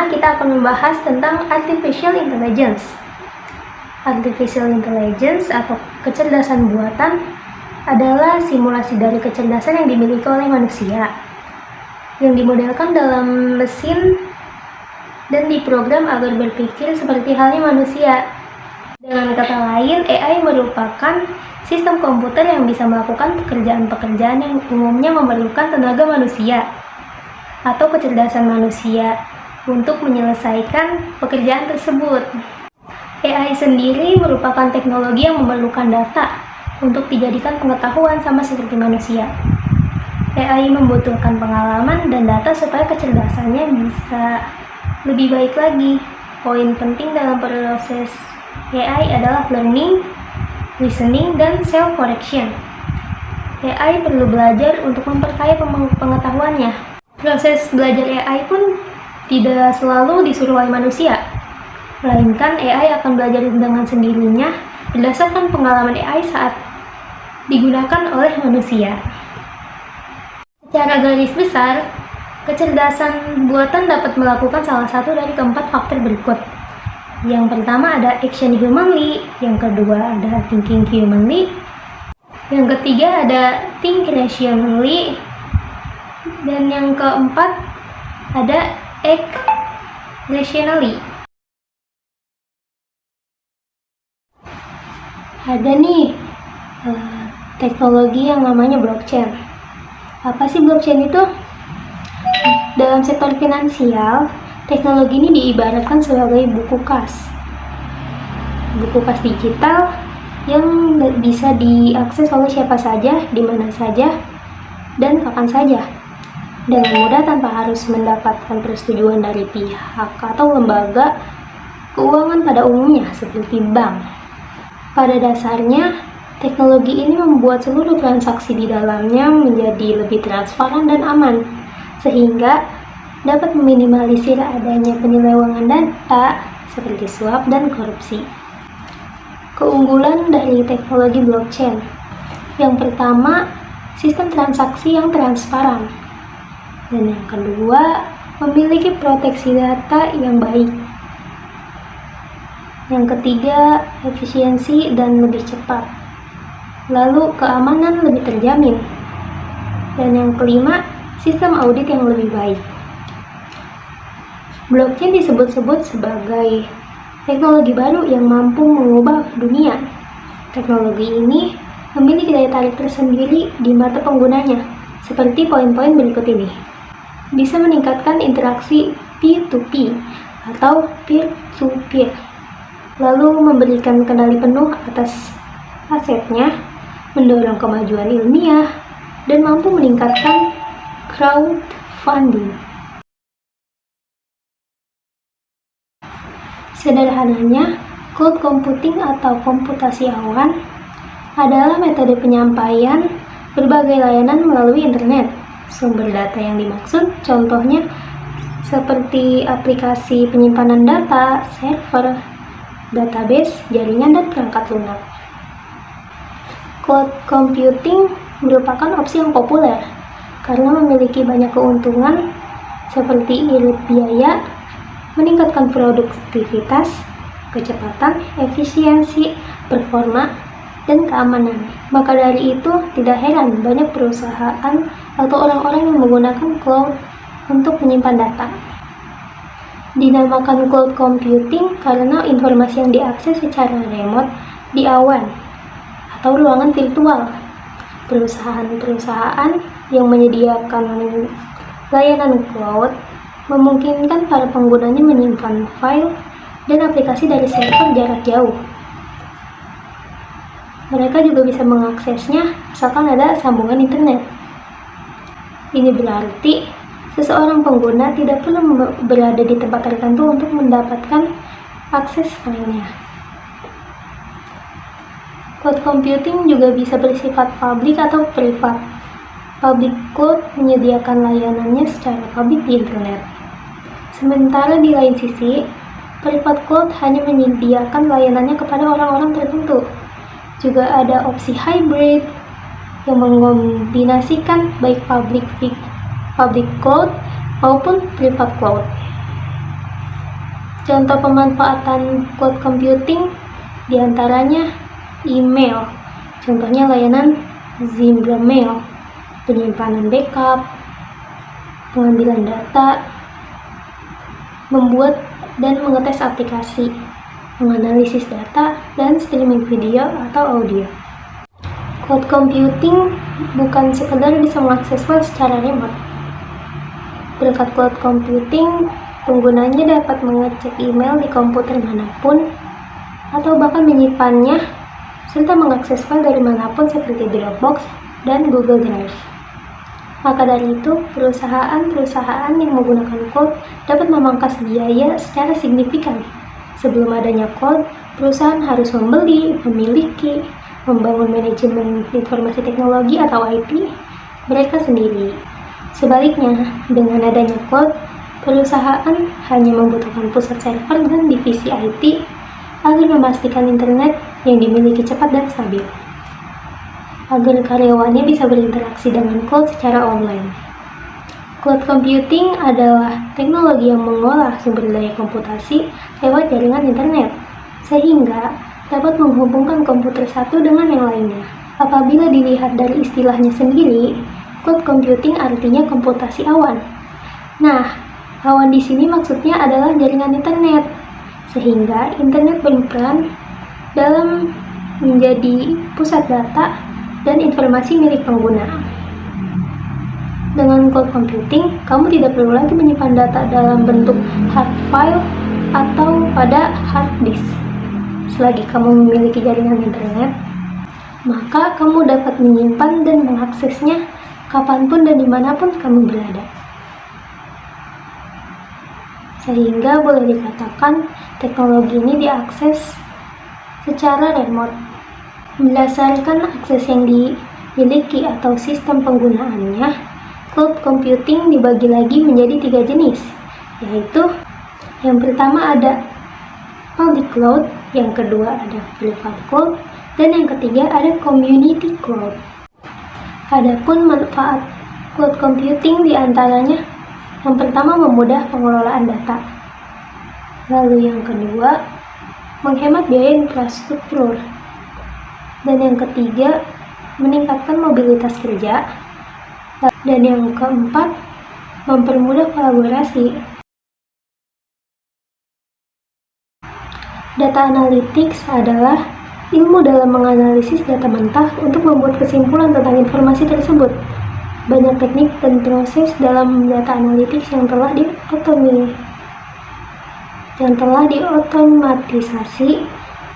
pertama, kita akan membahas tentang Artificial Intelligence. Artificial Intelligence atau kecerdasan buatan adalah simulasi dari kecerdasan yang dimiliki oleh manusia, yang dimodelkan dalam mesin dan diprogram agar berpikir seperti halnya manusia. Dengan kata lain, AI merupakan sistem komputer yang bisa melakukan pekerjaan-pekerjaan yang umumnya memerlukan tenaga manusia atau kecerdasan manusia untuk menyelesaikan pekerjaan tersebut. AI sendiri merupakan teknologi yang memerlukan data untuk dijadikan pengetahuan sama seperti manusia. AI membutuhkan pengalaman dan data supaya kecerdasannya bisa lebih baik lagi. Poin penting dalam proses AI adalah learning, listening, dan self-correction. AI perlu belajar untuk memperkaya pengetahuannya. Proses belajar AI pun tidak selalu disuruh oleh manusia, melainkan AI akan belajar dengan sendirinya berdasarkan pengalaman AI saat digunakan oleh manusia. Secara garis besar, kecerdasan buatan dapat melakukan salah satu dari keempat faktor berikut. Yang pertama ada action humanly, yang kedua ada thinking humanly, yang ketiga ada think rationally, dan yang keempat ada act rationally. Ada nih teknologi yang namanya blockchain. Apa sih blockchain itu? Dalam sektor finansial, teknologi ini diibaratkan sebagai buku kas digital yang bisa diakses oleh siapa saja, di mana saja, dan kapan saja, dengan mudah tanpa harus mendapatkan persetujuan dari pihak atau lembaga keuangan pada umumnya seperti bank. Pada dasarnya, teknologi ini membuat seluruh transaksi di dalamnya menjadi lebih transparan dan aman, sehingga dapat meminimalisir adanya penyelewengan data seperti suap dan korupsi. Keunggulan dari teknologi blockchain. Yang pertama, sistem transaksi yang transparan. Dan yang kedua, memiliki proteksi data yang baik. Yang ketiga, efisiensi dan lebih cepat. Lalu, keamanan lebih terjamin. Dan yang kelima, sistem audit yang lebih baik. Blockchain disebut-sebut sebagai teknologi baru yang mampu mengubah dunia. Teknologi ini memiliki daya tarik tersendiri di mata penggunanya, seperti poin-poin berikut ini. Bisa meningkatkan interaksi P2P atau peer-to-peer, lalu memberikan kendali penuh atas asetnya, mendorong kemajuan ilmiah, dan mampu meningkatkan crowdfunding. Sederhananya, cloud computing atau komputasi awan adalah metode penyampaian berbagai layanan melalui internet. Sumber data yang dimaksud contohnya seperti aplikasi penyimpanan data, server, database, jaringan, dan perangkat lunak. Cloud computing merupakan opsi yang populer karena memiliki banyak keuntungan seperti irit biaya, meningkatkan produktivitas, kecepatan, efisiensi, performa, dan keamanan. Maka dari itu, tidak heran banyak perusahaan atau orang-orang yang menggunakan cloud untuk menyimpan data. Dinamakan cloud computing karena informasi yang diakses secara remote di awan atau ruangan virtual. Perusahaan-perusahaan yang menyediakan layanan cloud memungkinkan para penggunanya menyimpan file dan aplikasi dari server jarak jauh. Mereka juga bisa mengaksesnya asalkan ada sambungan internet. Ini berarti seseorang pengguna tidak perlu berada di tempat tertentu untuk mendapatkan akses filenya. Cloud computing juga bisa bersifat publik atau privat. Public cloud menyediakan layanannya secara publik di internet. Sementara di lain sisi, private cloud hanya menyediakan layanannya kepada orang-orang tertentu. Juga ada opsi hybrid yang mengombinasikan baik public cloud maupun private cloud. Contoh pemanfaatan cloud computing diantaranya email, contohnya layanan Gmail, penyimpanan backup, pengambilan data, membuat dan mengetes aplikasi, menganalisis data, dan streaming video atau audio. Cloud computing bukan sekedar bisa mengakses file secara remote. Berkat cloud computing, penggunanya dapat mengecek email di komputer manapun atau bahkan menyimpannya serta mengakses file dari manapun seperti Dropbox dan Google Drive. Maka dari itu, perusahaan-perusahaan yang menggunakan cloud dapat memangkas biaya secara signifikan. Sebelum adanya cloud, perusahaan harus membeli, memiliki, membangun manajemen informasi teknologi atau IT mereka sendiri. Sebaliknya, dengan adanya cloud, perusahaan hanya membutuhkan pusat server dan divisi IT agar memastikan internet yang dimiliki cepat dan stabil, agar karyawannya bisa berinteraksi dengan cloud secara online. Cloud computing adalah teknologi yang mengolah sumber daya komputasi lewat jaringan internet, sehingga dapat menghubungkan komputer satu dengan yang lainnya. Apabila dilihat dari istilahnya sendiri, cloud computing artinya komputasi awan. Nah, awan di sini maksudnya adalah jaringan internet, sehingga internet berperan dalam menjadi pusat data dan informasi milik pengguna. Dengan cloud computing, kamu tidak perlu lagi menyimpan data dalam bentuk hard file atau pada hard disk. Selagi kamu memiliki jaringan internet, maka kamu dapat menyimpan dan mengaksesnya kapanpun dan dimanapun kamu berada. Sehingga boleh dikatakan teknologi ini diakses secara remote. Berdasarkan akses yang dimiliki atau sistem penggunaannya, cloud computing dibagi lagi menjadi 3 jenis, yaitu yang pertama ada public cloud, yang kedua ada private cloud, dan yang ketiga ada community cloud. Adapun manfaat cloud computing diantaranya, yang pertama memudah pengelolaan data, lalu yang kedua menghemat biaya infrastruktur, dan yang ketiga meningkatkan mobilitas kerja, dan yang keempat mempermudah kolaborasi. Data analytics adalah ilmu dalam menganalisis data mentah untuk membuat kesimpulan tentang informasi tersebut. Banyak teknik dan proses dalam data analytics yang telah diotomatisasi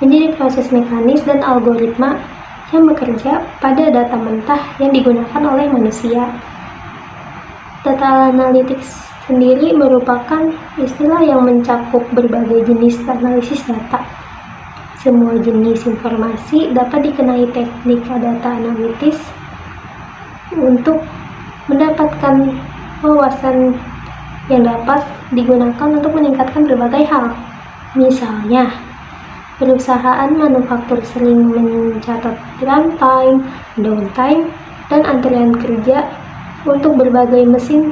menjadi proses mekanis dan algoritma yang bekerja pada data mentah yang digunakan oleh manusia. Data analytics sendiri merupakan istilah yang mencakup berbagai jenis analisis data. Semua jenis informasi dapat dikenai teknik data analitis untuk mendapatkan wawasan yang dapat digunakan untuk meningkatkan berbagai hal. Misalnya, perusahaan manufaktur sering mencatat runtime, downtime, dan antrian kerja untuk berbagai mesin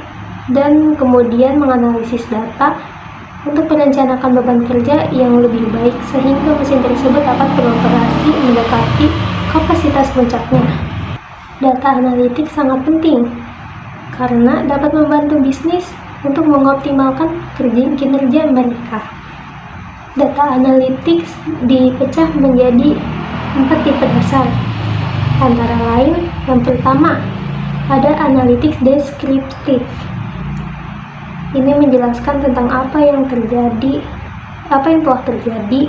dan kemudian menganalisis data untuk merencanakan beban kerja yang lebih baik sehingga mesin tersebut dapat beroperasi mendekati kapasitas puncaknya. Data analitik sangat penting karena dapat membantu bisnis untuk mengoptimalkan kinerja mereka. Data analytics dipecah menjadi 4 tipe dasar. Antara lain, yang pertama, ada analytics descriptive. Ini menjelaskan tentang apa yang telah terjadi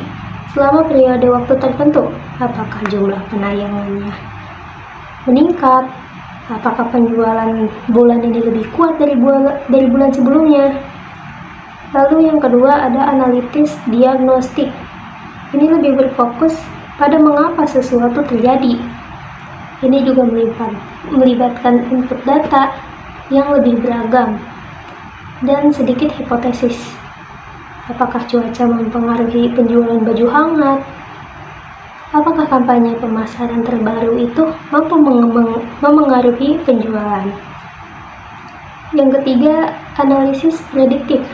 selama periode waktu tertentu. Apakah jumlah penayangannya meningkat? Apakah penjualan bulan ini lebih kuat dari bulan sebelumnya? Lalu yang kedua ada analitis diagnostik. Ini lebih berfokus pada mengapa sesuatu terjadi. Ini juga melibatkan input data yang lebih beragam dan sedikit hipotesis. Apakah cuaca mempengaruhi penjualan baju hangat? Apakah kampanye pemasaran terbaru itu mampu memengaruhi penjualan? Yang ketiga, analisis prediktif.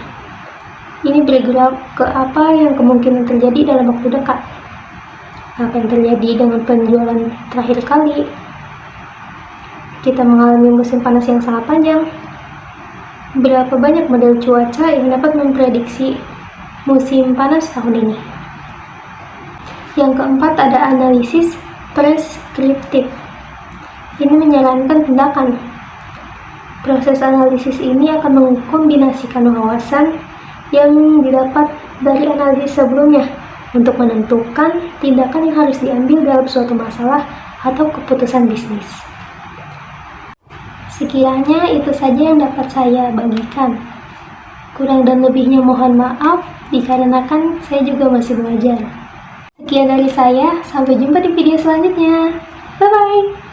ini bergerak ke apa yang kemungkinan terjadi dalam waktu dekat. Apa yang terjadi dengan penjualan terakhir kali? Kita mengalami musim panas yang sangat panjang. Berapa banyak model cuaca yang dapat memprediksi musim panas tahun ini? Yang keempat ada analisis preskriptif. Ini menyarankan tindakan. Proses analisis ini akan mengkombinasikan wawasan yang didapat dari analisis sebelumnya untuk menentukan tindakan yang harus diambil dalam suatu masalah atau keputusan bisnis. Sekiranya itu saja yang dapat saya bagikan. Kurang dan lebihnya mohon maaf dikarenakan saya juga masih belajar. Sekian dari saya, sampai jumpa di video selanjutnya. Bye-bye!